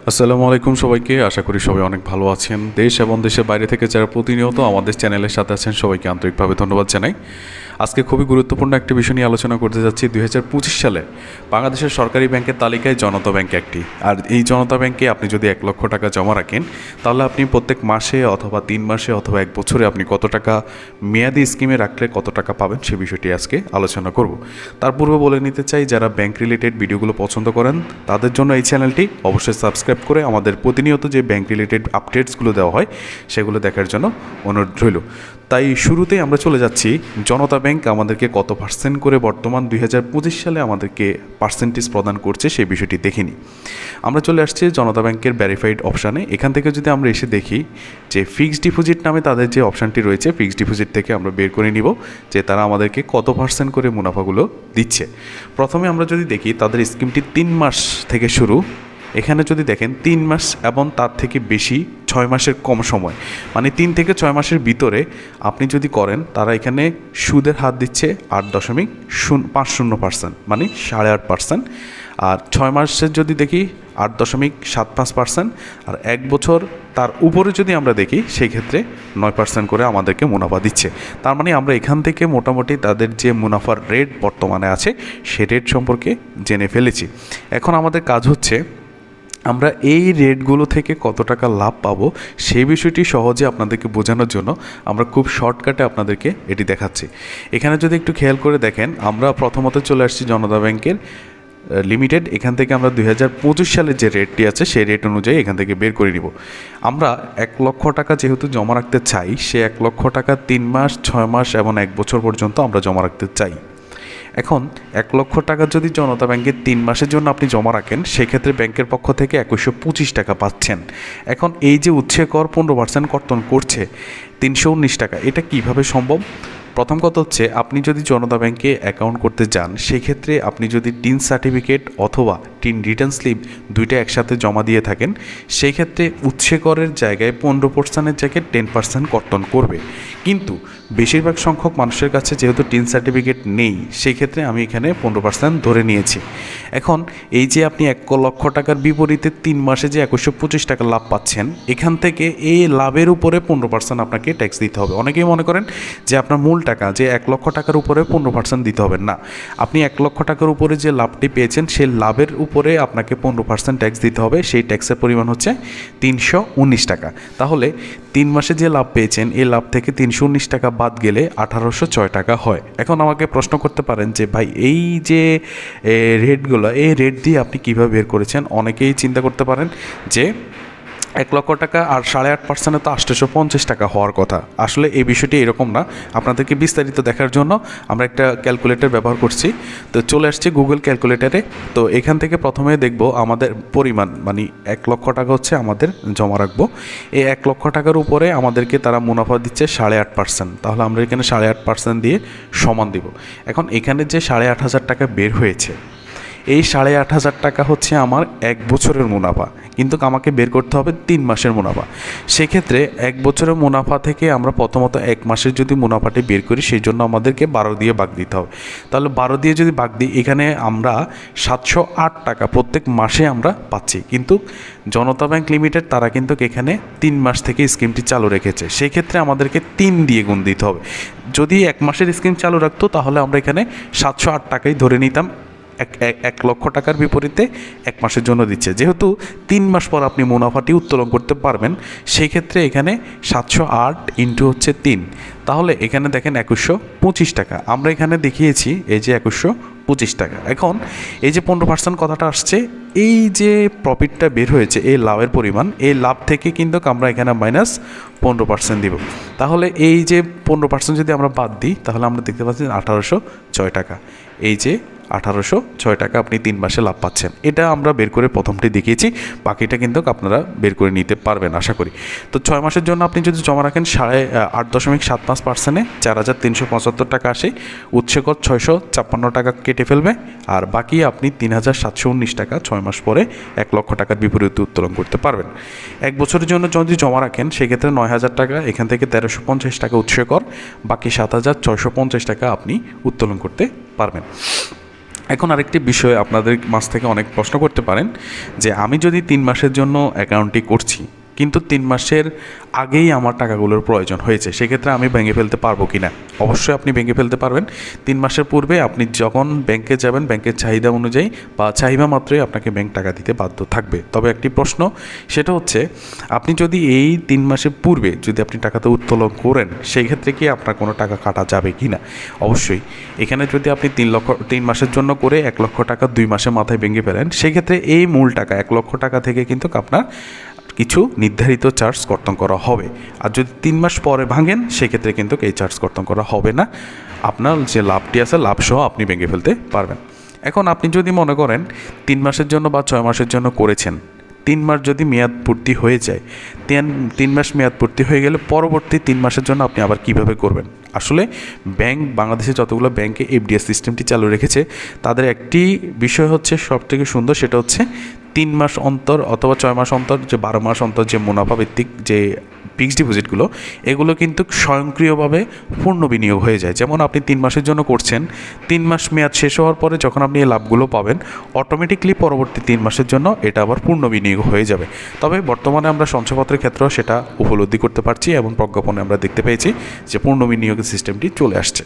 আসসালামু আলাইকুম সবাইকে। আশা করি সবাই অনেক ভালো আছেন। দেশ এবং দেশের বাইরে থেকে যারা প্রতিনিয়ত আমাদের চ্যানেলের সাথে আছেন সবাইকে আন্তরিকভাবে ধন্যবাদ জানাই। আজকে খুবই গুরুত্বপূর্ণ একটি বিষয় নিয়ে আলোচনা করতে যাচ্ছি। 2025 সালে বাংলাদেশের সরকারি ব্যাংকের তালিকায় জনতা ব্যাংক একটি। আর এই জনতা ব্যাংকে আপনি যদি 1 লক্ষ টাকা জমা রাখেন তাহলে আপনি প্রত্যেক মাসে অথবা 3 মাসে অথবা 1 বছরে আপনি কত টাকা মেয়াদি স্কিমে রাখলে কত টাকা পাবেন সে বিষয়টি আজকে আলোচনা করব। তার পূর্বে বলে নিতে চাই, যারা ব্যাংক রিলেটেড ভিডিওগুলো পছন্দ করেন তাদের জন্য এই চ্যানেলটি অবশ্যই সাবস্ক্রাইব করে আমাদের প্রতিনিয়ত যে ব্যাংক রিলেটেড আপডেটসগুলো দেওয়া হয় সেগুলো দেখার জন্য অনুরোধ রইল। তাই শুরুতেই আমরা চলে যাচ্ছি জনতা ব্যাংক আমাদেরকে কত পার্সেন্ট করে বর্তমান 2025 সালে আমাদেরকে পার্সেন্টেজ প্রদান করছে সেই বিষয়টি দেখিনি। আমরা চলে আসছি জনতা ব্যাংকের ভেরিফাইড অপশানে। এখান থেকে যদি আমরা এসে দেখি যে ফিক্সড ডিপোজিট নামে তাদের যে অপশানটি রয়েছে, ফিক্সড ডিপোজিট থেকে আমরা বের করে নিব যে তারা আমাদেরকে কত পার্সেন্ট করে মুনাফাগুলো দিচ্ছে। প্রথমে আমরা যদি দেখি তাদের স্কিমটি 3 মাস থেকে শুরু। এখানে যদি দেখেন 3 মাস এবং তার থেকে বেশি 6 মাসের কম সময়, মানে 3 থেকে 6 মাসের ভিতরে আপনি যদি করেন, তারা এখানে সুদের হার দিচ্ছে 8.50%, মানে 8.5%। আর 6 মাসের যদি দেখি 8.75%, আর 1 বছর তার উপরে যদি আমরা দেখি সেই ক্ষেত্রে 9% করে আমাদেরকে মুনাফা দিচ্ছে। তার মানে আমরা এখান থেকে মোটামুটি তাদের যে মুনাফার রেট বর্তমানে আছে সে রেট সম্পর্কে জেনে ফেলেছি। এখন আমাদের কাজ হচ্ছে আমরা এই রেটগুলো থেকে কত টাকা লাভ পাবো সেই বিষয়টি সহজে আপনাদেরকে বোঝানোর জন্য আমরা খুব শর্টকাটে আপনাদেরকে এটি দেখাচ্ছি। এখানে যদি একটু খেয়াল করে দেখেন, আমরা প্রথমত চলে আসছি জনতা ব্যাংকের লিমিটেড। এখান থেকে আমরা 2025 সালের যে রেটটি আছে সেই রেট অনুযায়ী এখান থেকে বের করে নিব। আমরা 1 লক্ষ টাকা যেহেতু জমা রাখতে চাই, সে 1 লক্ষ টাকা 3 মাস, 6 মাস এবং 1 বছর পর্যন্ত আমরা জমা রাখতে চাই। এখন 1 লক্ষ টাকা যদি জনতা ব্যাংকে 3 মাসের জন্য আপনি জমা রাখেন, সেক্ষেত্রে ব্যাংকের পক্ষ থেকে 2125 টাকা পাচ্ছেন। এখন এই যে উৎসে কর 15% কর্তন করছে 319 টাকা, এটা কিভাবে সম্ভব? প্রথম কথা হচ্ছে, আপনি যদি জনতা ব্যাংকে অ্যাকাউন্ট করতে যান সেক্ষেত্রে আপনি যদি টিন সার্টিফিকেট অথবা টিন রিটার্ন স্লিপ দুইটা একসাথে জমা দিয়ে থাকেন, সেই ক্ষেত্রে উৎসে করের জায়গায় 15%-এর জায়গায় 10% কর্তন করবে। কিন্তু বেশিরভাগ সংখ্যক মানুষের কাছে যেহেতু টিন সার্টিফিকেট নেই, সেই ক্ষেত্রে আমি এখানে 15% ধরে নিয়েছি। এখন এই যে আপনি 1 লক্ষ টাকার বিপরীতে 3 মাসে যে 2125 টাকা লাভ পাচ্ছেন, এখান থেকে এই লাভের উপরে 15% আপনাকে ট্যাক্স দিতে হবে। অনেকেই মনে করেন যে আপনার মূল টাকা যে 1 লক্ষ টাকার উপরে 15% দিতে হবে না। আপনি 1 লক্ষ টাকার উপরে যে লাভটি পেয়েছেন সেই লাভের উপরে আপনাকে 15% ট্যাক্স দিতে হবে। সেই ট্যাক্সের পরিমাণ হচ্ছে 319 টাকা। তাহলে 3 মাসে যে লাভ পেয়েছেন এই লাভ থেকে 319 টাকা বাদ গেলে 1806 টাকা হয়। এখন আমাকে প্রশ্ন করতে পারেন যে ভাই, এই যে রেটগুলো, এই রেট দিয়ে আপনি কীভাবে বের করেছেন? অনেকেই চিন্তা করতে পারেন যে 1 লক্ষ টাকা আর 8.5% তো 850 টাকা হওয়ার কথা। আসলে এই বিষয়টি এরকম না। আপনাদেরকে বিস্তারিত দেখার জন্য আমরা একটা ক্যালকুলেটর ব্যবহার করছি। তো চলে আসছি গুগল ক্যালকুলেটরে। তো এখান থেকে প্রথমে দেখব আমাদের পরিমাণ, মানে 1 লক্ষ টাকা হচ্ছে আমাদের জমা রাখবো। এই 1 লক্ষ টাকার উপরে আমাদেরকে তারা মুনাফা দিচ্ছে 8.5%। তাহলে আমরা এখানে 8.5% দিয়ে সমান দিব। এখন এখানে যে 8,500 টাকা বের হয়েছে, এই 8,500 টাকা হচ্ছে আমার 1 বছরের মুনাফা, কিন্তু আমাকে বের করতে হবে 3 মাসের মুনাফা। সেক্ষেত্রে 1 বছরের মুনাফা থেকে আমরা প্রথমত 1 মাসের যদি মুনাফাটি বের করি, সেই জন্য আমাদেরকে 12 দিয়ে ভাগ দিতে হবে। তাহলে 12 দিয়ে যদি ভাগ দিই, এখানে আমরা 708 টাকা প্রত্যেক মাসে আমরা পাচ্ছি। কিন্তু জনতা ব্যাংক লিমিটেড তারা কিন্তু এখানে 3 মাস থেকে স্কিমটি চালু রেখেছে। সেই ক্ষেত্রে আমাদেরকে 3 দিয়ে গুণ দিতে হবে। যদি 1 মাসের স্কিম চালু রাখতো তাহলে আমরা এখানে 708 টাকাই ধরে নিতাম। 1 লক্ষ টাকার বিপরীতে 1 মাসের জন্য দিচ্ছে। যেহেতু 3 মাস পর আপনি মুনাফাটি উত্তোলন করতে পারবেন, সেই ক্ষেত্রে এখানে 708 ইন্টু হচ্ছে 3, তাহলে এখানে দেখেন 2125 টাকা আমরা এখানে দেখিয়েছি। এই যে 2125 টাকা। এখন এই যে 15% কথাটা আসছে, এই যে প্রফিটটা বের হয়েছে এই লাভের পরিমাণ, এই লাভ থেকে কিন্তু আমরা এখানে -15% দিব। তাহলে এই যে 15% যদি আমরা বাদ দিই তাহলে আমরা দেখতে পাচ্ছি 1806 টাকা। এই যে 1806 টাকা আপনি 3 মাসে লাভ পাচ্ছেন। এটা আমরা বের করে প্রথমটি দেখিয়েছি, বাকিটা কিন্তু আপনারা বের করে নিতে পারবেন আশা করি। তো 6 মাসের জন্য আপনি যদি জমা রাখেন 8.75%-এ 4,375 টাকা আসে। উৎসে কর 656 টাকা কেটে ফেলবে, আর বাকি আপনি 3,719 টাকা 6 মাস পরে 1 লক্ষ টাকার বিপরীতে উত্তোলন করতে পারবেন। 1 বছরের জন্য যদি জমা রাখেন সেক্ষেত্রে 9,000 টাকা, এখান থেকে 1,350 টাকা উৎসে কর, বাকি 7,650 টাকা আপনি উত্তোলন করতে পারবেন। এখন আরেকটি বিষয় আপনাদের মাঝ থেকে অনেক প্রশ্ন করতে পারেন যে আমি যদি 3 মাসের জন্য অ্যাকাউন্টটি করছি কিন্তু 3 মাসের আগেই আমার টাকাগুলোর প্রয়োজন হয়েছে, সেক্ষেত্রে আমি ভেঙে ফেলতে পারবো কি না? অবশ্যই আপনি ভেঙে ফেলতে পারবেন। 3 মাসের পূর্বে আপনি যখন ব্যাংকে যাবেন, ব্যাংকের চাহিদা অনুযায়ী বা চাহিদা মাত্রই আপনাকে ব্যাংক টাকা দিতে বাধ্য থাকবে। তবে একটি প্রশ্ন, সেটা হচ্ছে আপনি যদি এই 3 মাসের পূর্বে যদি আপনি টাকাটা উত্তোলন করেন, সেই ক্ষেত্রে কি আপনার কোনো টাকা কাটা যাবে কি না? অবশ্যই। এখানে যদি আপনি 3 মাসের জন্য করে 1 লক্ষ টাকা 2 মাসের মাথায় ভেঙে ফেলেন, সেই ক্ষেত্রে এই মূল টাকা 1 লক্ষ টাকা থেকে কিন্তু আপনার কিছু নির্ধারিত চার্জ কর্তন করা হবে। আর যদি 3 মাস পরে ভাঙেন, সেক্ষেত্রে কিন্তু এই চার্জ কর্তন করা হবে না। আপনার যে লাভটি আছে, লাভসহ আপনি ভেঙে ফেলতে পারবেন। এখন আপনি যদি মনে করেন 3 মাসের জন্য বা 6 মাসের জন্য করেছেন, 3 মাস যদি মেয়াদ পূর্তি হয়ে যায়, 3 মাস মেয়াদ পূর্তি হয়ে গেলে পরবর্তী 3 মাসের জন্য আপনি আবার কীভাবে করবেন? আসলে ব্যাংক, বাংলাদেশে যতগুলো ব্যাংকে এফডিএস সিস্টেমটি চালু রেখেছে, তাদের একটি বিষয় হচ্ছে সবথেকে সুন্দর, সেটা হচ্ছে 3 মাস অন্তর অথবা 6 মাস অন্তর, যে 12 মাস অন্তর যে মুনাফা ভিত্তিক যে ফিক্সড ডিপোজিটগুলো, এগুলো কিন্তু স্বয়ংক্রিয়ভাবে পূর্ণ বিনিয়োগ হয়ে যায়। যেমন আপনি 3 মাসের জন্য করছেন, 3 মাস মেয়াদ শেষ হওয়ার পরে যখন আপনি এই লাভগুলো পাবেন, অটোমেটিকলি পরবর্তী 3 মাসের জন্য এটা আবার পূর্ণ বিনিয়োগ হয়ে যাবে। তবে বর্তমানে আমরা সঞ্চয়পত্রের ক্ষেত্রেও সেটা উপলব্ধি করতে পারছি এবং প্রজ্ঞাপনে আমরা দেখতে পেয়েছি যে পূর্ণ বিনিয়োগের সিস্টেমটি চলে আসছে।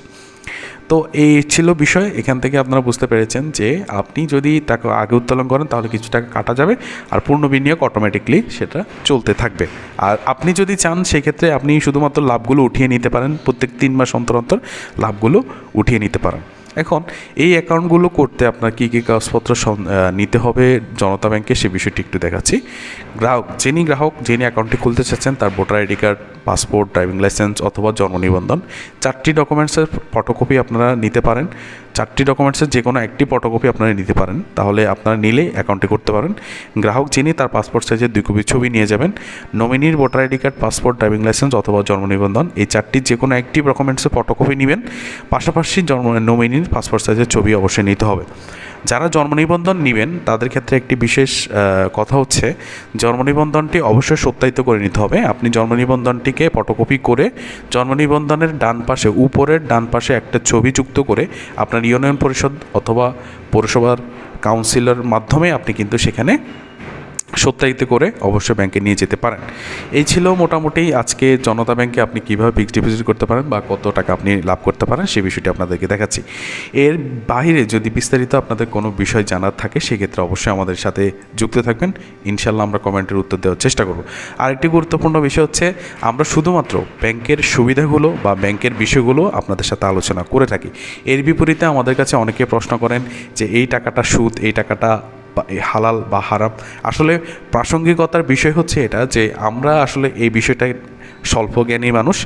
তো এই ছিল বিষয়। এখান থেকে আপনারা বুঝতে পেরেছেন যে আপনি যদি টাকা আগে উত্তোলন করেন, তাহলে কিছু টাকা কাটা যাবে, আর পূর্ণ বিনিয়োগ অটোমেটিকলি সেটা চলতে থাকবে। আর আপনি যদি চান, সেক্ষেত্রে আপনি শুধুমাত্র লাভগুলো উঠিয়ে নিতে পারেন, প্রত্যেক 3 মাস অন্তর অন্তর লাভগুলো উঠিয়ে নিতে পারেন। এখন এই অ্যাকাউন্টগুলো করতে আপনার কী কী কাগজপত্র নিতে হবে জনতা ব্যাংকে, সে বিষয়টি একটু দেখাচ্ছি। গ্রাহক যিনি অ্যাকাউন্টটি খুলতে চাচ্ছেন, তার voter ID card, passport, driving license অথবা জন্ম নিবন্ধন, 4টি ডকুমেন্টসের ফটোকপি আপনারা নিতে পারেন। 4টি ডকুমেন্টসের যে কোনো একটি ফটোকপি আপনারা নিতে পারেন, তাহলে আপনারা নিলেই অ্যাকাউন্টে করতে পারেন। গ্রাহক যিনি, তার পাসপোর্ট সাইজের 2 কপি ছবি নিয়ে যাবেন। নমিনির voter ID card, passport, driving license অথবা জন্ম নিবন্ধন, এই 4টির যে কোনো একটি ডকুমেন্টসের ফটোকপি নেবেন। পাশাপাশি নমিনির পাসপোর্ট সাইজের ছবি অবশ্যই নিতে হবে। যারা জন্ম নিবন্ধন নেবেন, তাদের ক্ষেত্রে একটি বিশেষ কথা হচ্ছে, জন্ম নিবন্ধনটি অবশ্যই সত্যায়িত করে নিতে হবে। আপনি জন্ম নিবন্ধনটিকে ফটোকপি করে জন্ম নিবন্ধনের ডান পাশে, উপরের ডান পাশে একটা ছবি যুক্ত করে আপনার ইউনিয়ন পরিষদ অথবা পৌরসভার কাউন্সিলর মাধ্যমে আপনি কিন্তু সেখানে সত্যায়িত করে অবশ্যই ব্যাংকে নিয়ে যেতে পারেন। এই ছিল মোটামুটি আজকে জনতা ব্যাংকে আপনি কীভাবে ফিক্সড ডিপোজিট করতে পারেন বা কত টাকা আপনি লাভ করতে পারেন, সেই বিষয়টি আপনাদেরকে দেখাচ্ছি। এর বাইরে যদি বিস্তারিত আপনাদের কোনো বিষয় জানার থাকে, সেক্ষেত্রে অবশ্যই আমাদের সাথে যুক্ত থাকবেন। ইনশাল্লাহ আমরা কমেন্টের উত্তর দেওয়ার চেষ্টা করব। আরেকটি গুরুত্বপূর্ণ বিষয় হচ্ছে, আমরা শুধুমাত্র ব্যাংকের সুবিধাগুলো বা ব্যাংকের বিষয়গুলো আপনাদের সাথে আলোচনা করে থাকি। এর বিপরীতে আমাদের কাছে অনেকে প্রশ্ন করেন যে এই টাকাটা সুদ, এই টাকাটা হালাল বা হারাম। আসলে প্রাসঙ্গিকতার বিষয় হচ্ছে এটা, যে আমরা আসলে এই বিষয়টা স্বল্পজ্ঞানী মানুষ,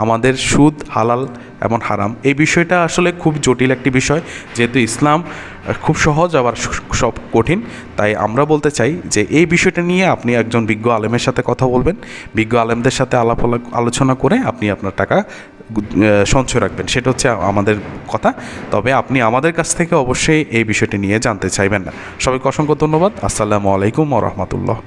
আমাদের সুদ, হালাল এবং হারাম এই বিষয়টা আসলে খুব জটিল একটি বিষয়। যেহেতু ইসলাম খুব সহজ, আবার সব কঠিন, তাই আমরা বলতে চাই যে এই বিষয়টা নিয়ে আপনি একজন বিজ্ঞ আলেমের সাথে কথা বলবেন। বিজ্ঞ আলেমদের সাথে আলোচনা করে আপনি আপনার টাকা সঞ্চয় রাখবেন, সেটা হচ্ছে আমাদের কথা। তবে আপনি আমাদের কাছ থেকে অবশ্যই এই বিষয়টি নিয়ে জানতে চাইবেন না। সবাইকে অসংখ্য ধন্যবাদ। আসসালামু আলাইকুম ওয়া রাহমাতুল্লাহ।